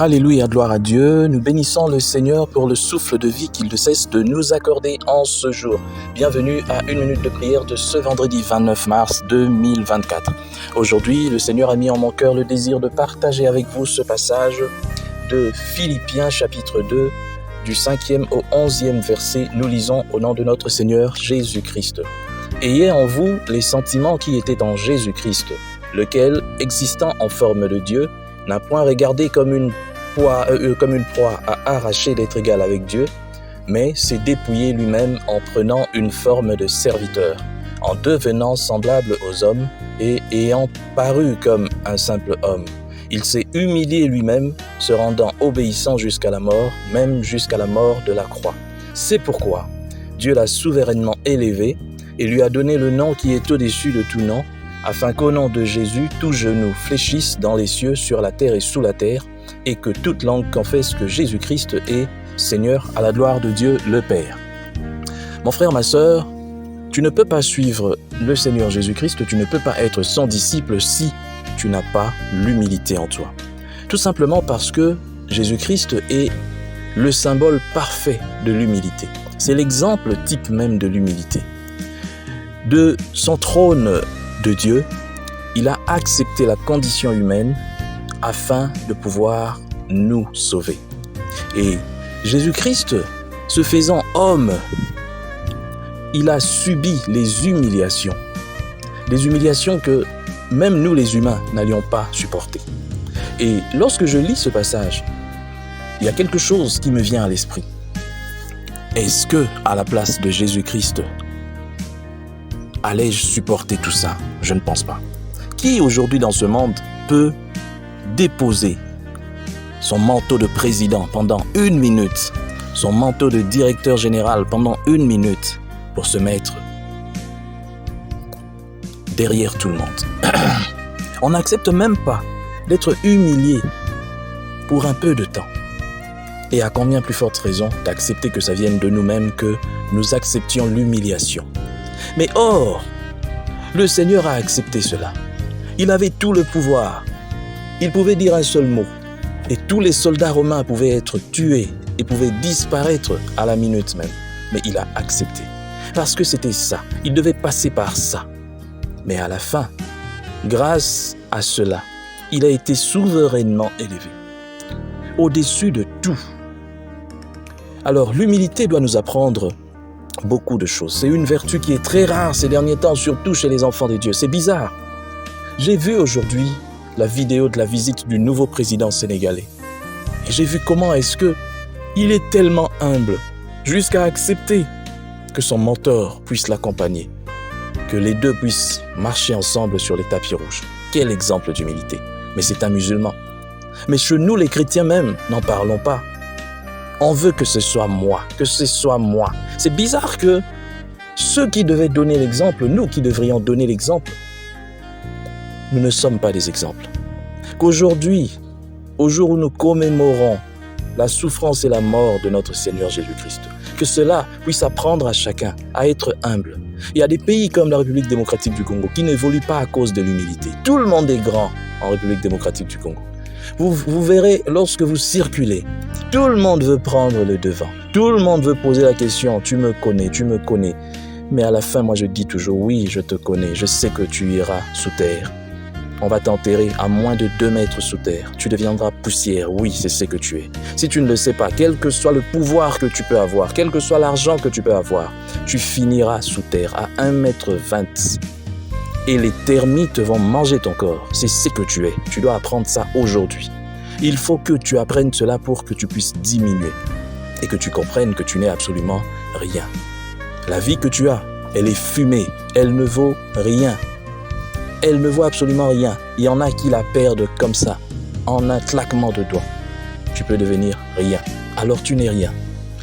Alléluia, gloire à Dieu. Nous bénissons le Seigneur pour le souffle de vie qu'il ne cesse de nous accorder en ce jour. Bienvenue à une minute de prière de ce vendredi 29 mars 2024. Aujourd'hui, le Seigneur a mis en mon cœur le désir de partager avec vous ce passage de Philippiens chapitre 2, du 5e au 11e verset. Nous lisons au nom de notre Seigneur Jésus-Christ. Ayez en vous les sentiments qui étaient en Jésus-Christ, lequel, existant en forme de Dieu, n'a point regardé comme une proie à arracher d'être égal avec Dieu, mais s'est dépouillé lui-même en prenant une forme de serviteur, en devenant semblable aux hommes et ayant paru comme un simple homme. Il s'est humilié lui-même, se rendant obéissant jusqu'à la mort, même jusqu'à la mort de la croix. C'est pourquoi Dieu l'a souverainement élevé et lui a donné le nom qui est au-dessus de tout nom, afin qu'au nom de Jésus, tout genou fléchisse dans les cieux, sur la terre et sous la terre, et que toute langue confesse que Jésus-Christ est Seigneur, à la gloire de Dieu le Père. Mon frère, ma sœur, tu ne peux pas suivre le Seigneur Jésus-Christ, tu ne peux pas être son disciple si tu n'as pas l'humilité en toi. Tout simplement parce que Jésus-Christ est le symbole parfait de l'humilité. C'est l'exemple type même de l'humilité. De son trône de Dieu, il a accepté la condition humaine afin de pouvoir nous sauver. Et Jésus-Christ, se faisant homme, il a subi les humiliations que même nous les humains n'allions pas supporter. Et lorsque je lis ce passage, il y a quelque chose qui me vient à l'esprit. Est-ce que, à la place de Jésus-Christ, allais-je supporter tout ça? Je ne pense pas. Qui aujourd'hui dans ce monde peut déposer son manteau de président pendant 1 minute, son manteau de directeur général pendant 1 minute pour se mettre derrière tout le monde? On n'accepte même pas d'être humilié pour un peu de temps. Et à combien plus forte raison d'accepter que ça vienne de nous-mêmes, que nous acceptions l'humiliation. Mais or, le Seigneur a accepté cela. Il avait tout le pouvoir. Il pouvait dire un seul mot. Et tous les soldats romains pouvaient être tués et pouvaient disparaître à la minute même. Mais il a accepté. Parce que c'était ça. Il devait passer par ça. Mais à la fin, grâce à cela, il a été souverainement élevé. Au-dessus de tout. Alors, l'humilité doit nous apprendre beaucoup de choses. C'est une vertu qui est très rare ces derniers temps, surtout chez les enfants de Dieu. C'est bizarre. J'ai vu aujourd'hui la vidéo de la visite du nouveau président sénégalais. Et j'ai vu comment est-ce que il est tellement humble jusqu'à accepter que son mentor puisse l'accompagner, que les deux puissent marcher ensemble sur les tapis rouges. Quel exemple d'humilité. Mais c'est un musulman. Mais chez nous, les chrétiens même, n'en parlons pas. On veut que ce soit moi, que ce soit moi. C'est bizarre que ceux qui devaient donner l'exemple, nous qui devrions donner l'exemple, nous ne sommes pas des exemples. Qu'aujourd'hui, au jour où nous commémorons la souffrance et la mort de notre Seigneur Jésus-Christ, que cela puisse apprendre à chacun à être humble. Il y a des pays comme la République démocratique du Congo qui n'évoluent pas à cause de l'humilité. Tout le monde est grand en République démocratique du Congo. Vous verrez, lorsque vous circulez, tout le monde veut prendre le devant. Tout le monde veut poser la question, tu me connais. Mais à la fin, moi je dis toujours, oui, je te connais, je sais que tu iras sous terre. On va t'enterrer à moins de 2 mètres sous terre. Tu deviendras poussière, oui, c'est ce que tu es. Si tu ne le sais pas, quel que soit le pouvoir que tu peux avoir, quel que soit l'argent que tu peux avoir, tu finiras sous terre à 1,20 m. Et les termites vont manger ton corps. C'est ce que tu es. Tu dois apprendre ça aujourd'hui. Il faut que tu apprennes cela pour que tu puisses diminuer et que tu comprennes que tu n'es absolument rien. La vie que tu as, elle est fumée. Elle ne vaut rien. Elle ne vaut absolument rien. Il y en a qui la perdent comme ça, en un claquement de doigts. Tu peux devenir rien. Alors tu n'es rien.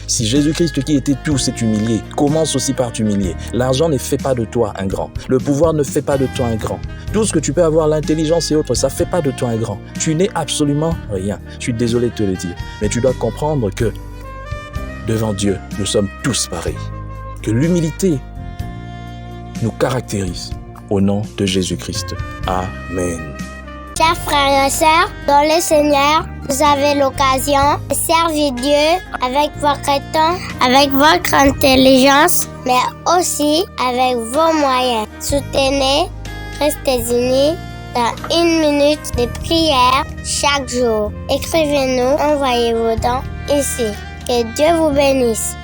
Si Jésus-Christ qui était tout s'est humilié, commence aussi par t'humilier. L'argent ne fait pas de toi un grand. Le pouvoir ne fait pas de toi un grand. Tout ce que tu peux avoir, l'intelligence et autres, ça ne fait pas de toi un grand. Tu n'es absolument rien. Je suis désolé de te le dire. Mais tu dois comprendre que devant Dieu, nous sommes tous pareils. Que l'humilité nous caractérise. Au nom de Jésus-Christ. Amen. Chers frères et sœurs, dans le Seigneur, vous avez l'occasion de servir Dieu avec votre temps, avec votre intelligence, mais aussi avec vos moyens. Soutenez, restez unis dans 1 minute de prière chaque jour. Écrivez-nous, envoyez vos dons ici. Que Dieu vous bénisse.